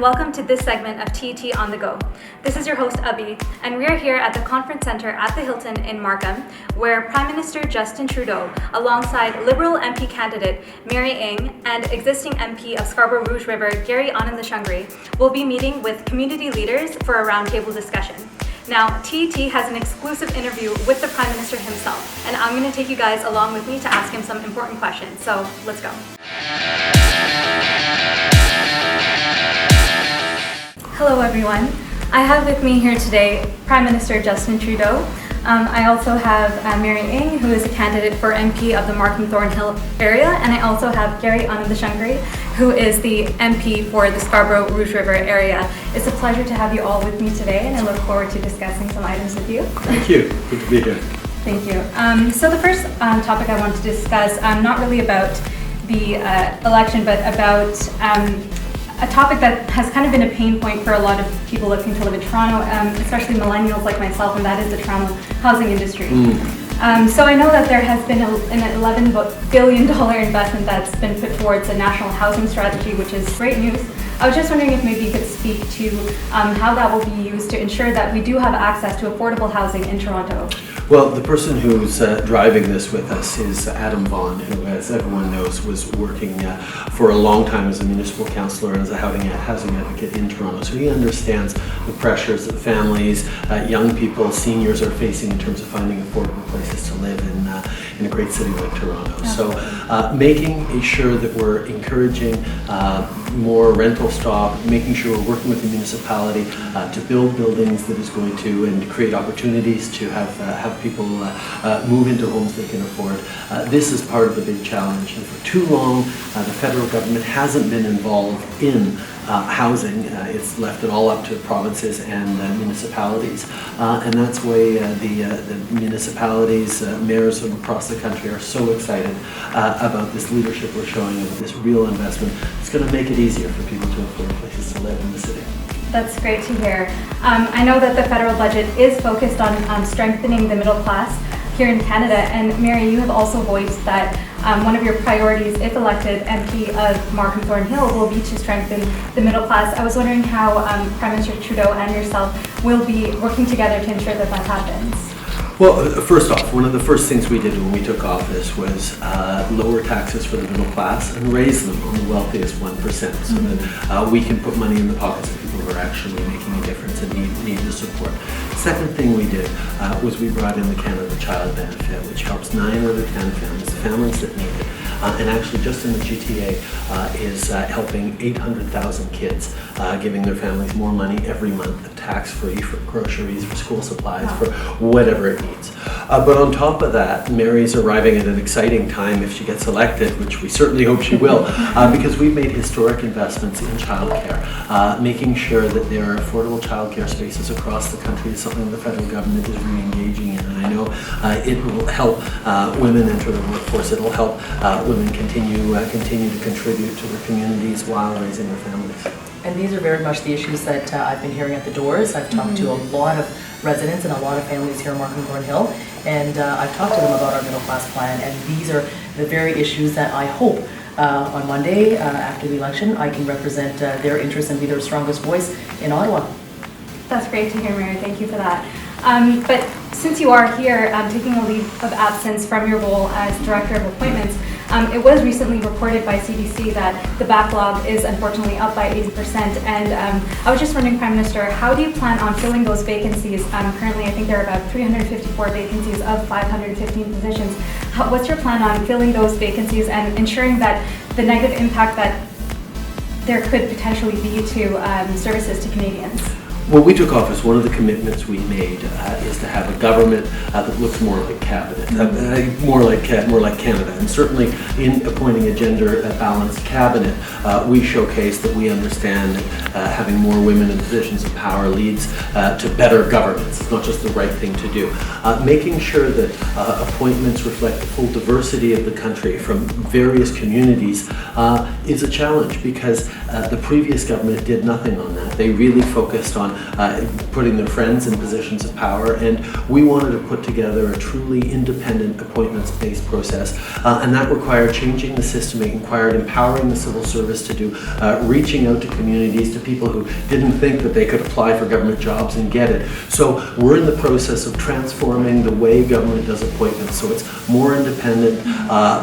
and welcome to this segment of TET on the Go. This is your host, Abhi, and we are here at the Conference Centre at the Hilton in Markham, where Prime Minister Justin Trudeau, alongside Liberal MP candidate Mary Ng and existing MP of Scarborough Rouge River, Gary Anand will be meeting with community leaders for a roundtable discussion. Now, TET has an exclusive interview with the Prime Minister himself, and I'm going to take you guys along with me to ask him some important questions. So, let's go. Hello everyone. I have with me here today Prime Minister Justin Trudeau. I also have Mary Ng, who is a candidate for MP of the Markham Thornhill area, and I also have Gary Anand, who is the MP for the Scarborough Rouge River area. It's a pleasure to have you all with me today, and I look forward to discussing some items with you. Thank you. Good to be here. Thank you. So the first topic I want to discuss, not really about the election, but about a topic that has kind of been a pain point for a lot of people looking to live in Toronto, especially millennials like myself, and that is the Toronto housing industry. So I know that there has been an $11 billion investment that's been put towards a national housing strategy, which is great news. I was just wondering if maybe you could speak to how that will be used to ensure that we do have access to affordable housing in Toronto. Well, the person who's driving this with us is Adam Vaughan, who, as everyone knows, was working for a long time as a municipal councillor and as a housing advocate in Toronto. So he understands the pressures that families, young people, seniors are facing in terms of finding affordable places to live in a great city like Toronto. Yeah. So making sure that we're encouraging more rental stock, making sure we're working with the municipality to build buildings that is going to and create opportunities to have people move into homes they can afford. This is part of the big challenge, and for too long the federal government hasn't been involved in housing. It's left it all up to provinces and municipalities, and that's why the municipalities, mayors from across the country are so excited about this leadership we're showing and this real investment. It's going to make it easier for people to afford places to live in the city. That's great to hear. I know that the federal budget is focused on strengthening the middle class here in Canada, and Mary, you have also voiced that one of your priorities, if elected MP of Markham Thornhill, will be to strengthen the middle class. I was wondering how Prime Minister Trudeau and yourself will be working together to ensure that that happens. Well, first off, one of the first things we did when we took office was lower taxes for the middle class and raise them on the wealthiest 1%, so that we can put money in the pockets of people who are actually making a difference and need the support. Second thing we did was we brought in the Canada Child Benefit, which helps 9 out of 10 families that need it. And actually just in the GTA is helping 800,000 kids, giving their families more money every month, tax-free for groceries, for school supplies, for whatever it needs. But on top of that, Mary's arriving at an exciting time if she gets elected, which we certainly hope she will, because we've made historic investments in childcare. Making sure that there are affordable childcare spaces across the country is something the federal government is re-engaging in, and I know it will help women enter the workforce. It will help women continue to contribute to their communities while raising their families. And these are very much the issues that I've been hearing at the doors. I've talked to a lot of residents and a lot of families here in Markham Thornhill, and I've talked to them about our middle class plan, and these are the very issues that I hope on Monday after the election I can represent their interests and be their strongest voice in Ottawa. That's great to hear, Mary. Thank you for that. But since you are here taking a leave of absence from your role as Director of Appointments, it was recently reported by CBC that the backlog is unfortunately up by 80%, and I was just wondering, Prime Minister, how do you plan on filling those vacancies? Currently, I think there are about 354 vacancies of 515 positions. What's your plan on filling those vacancies and ensuring that the negative impact that there could potentially be to services to Canadians? When we took office, one of the commitments we made is to have a government that looks more like cabinet, more like Canada. And certainly, in appointing a gender-balanced cabinet, we showcase that we understand that having more women in positions of power leads to better governance. It's not just the right thing to do. Making sure that appointments reflect the full diversity of the country from various communities is a challenge, because the previous government did nothing on that. They really focused on putting their friends in positions of power, and we wanted to put together a truly independent appointments-based process, and that required changing the system. It required empowering the civil service to do, reaching out to communities, to people who didn't think that they could apply for government jobs and get it. So we're in the process of transforming the way government does appointments, so it's more independent,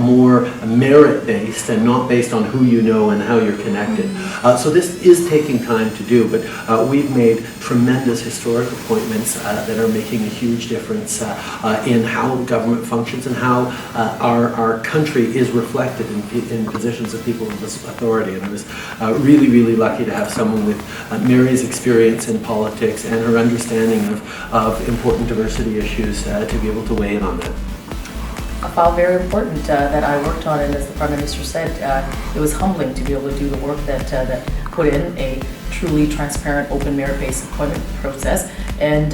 more merit-based, and not based on who you know and how you're connected. So this is taking time to do, but we've made tremendous historic appointments that are making a huge difference in how government functions and how our country is reflected in positions of people of authority. And I was really, really lucky to have someone with Mary's experience in politics and her understanding of important diversity issues to be able to weigh in on that. A file very important that I worked on, and as the Prime Minister said, it was humbling to be able to do the work that put in a truly transparent, open, merit-based appointment process, and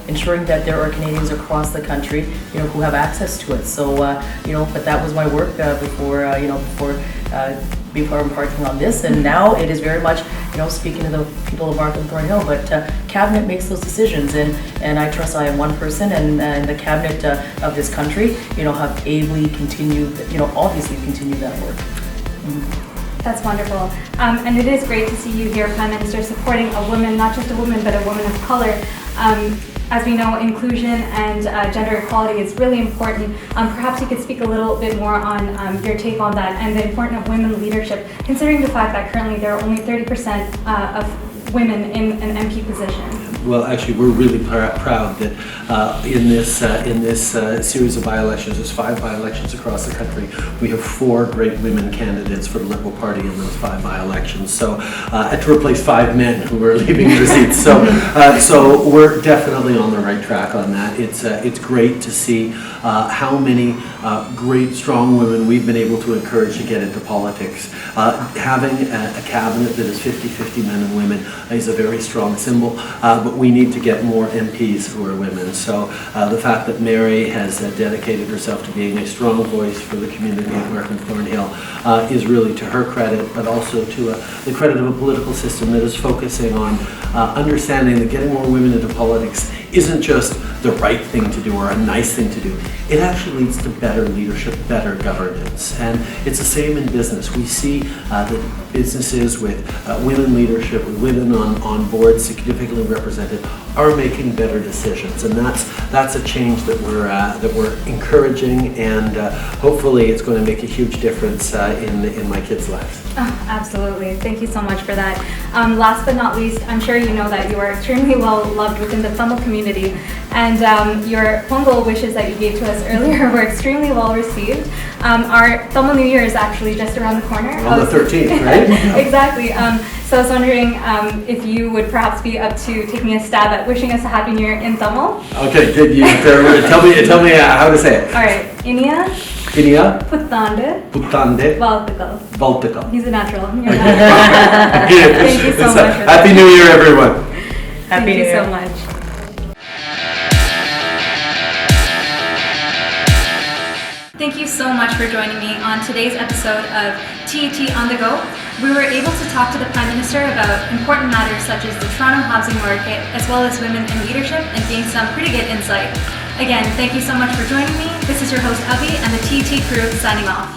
ensuring that there are Canadians across the country, who have access to it. So, but that was my work before embarking on this, and now it is very much, speaking to the people of Markham Thornhill, but Cabinet makes those decisions, and I trust I am one person, and the Cabinet of this country, have ably continued, obviously continued that work. That's wonderful. And it is great to see you here, Prime Minister, supporting a woman, not just a woman, but a woman of color. As we know, inclusion and gender equality is really important. Perhaps you could speak a little bit more on your take on that and the importance of women leadership, considering the fact that currently there are only 30% of women in an MP position. Well, actually, we're really proud that in this series of by-elections, there's 5 by-elections across the country. We have 4 great women candidates for the Liberal Party in those 5 by-elections. So, to replace 5 men who were leaving their seats. So we're definitely on the right track on that. It's great to see how many great, strong women we've been able to encourage to get into politics. Having a cabinet that is 50-50 men and women is a very strong symbol. But we need to get more MPs who are women. So the fact that Mary has dedicated herself to being a strong voice for the community of Markham Thornhill is really to her credit, but also to the credit of a political system that is focusing on understanding that getting more women into politics isn't just the right thing to do or a nice thing to do. It actually leads to better leadership, better governance. And it's the same in business. We see that businesses with women leadership, with women on boards significantly represented, are making better decisions. And that's a change that we're encouraging, and hopefully it's going to make a huge difference in my kids' lives. Oh, absolutely. Thank you so much for that. Last but not least, I'm sure you know that you are extremely well loved within the Thummel community, and your Pongal wishes that you gave to us earlier were extremely well received. Our Thummel New Year is actually just around the corner. On the 13th, right? Exactly. So I was wondering if you would perhaps be up to taking a stab at wishing us a Happy New Year in Thummel. Okay, tell me how to say it. All right. Inia. Puttande. Valtikal. He's a natural. Thank you so much. Happy New Year, everyone. Thank you so much. Thank you so much for joining me on today's episode of TET on the Go. We were able to talk to the Prime Minister about important matters such as the Toronto housing market, as well as women in leadership, and gain some pretty good insight. Again, thank you so much for joining me. This is your host, Abby, and the TET crew signing off.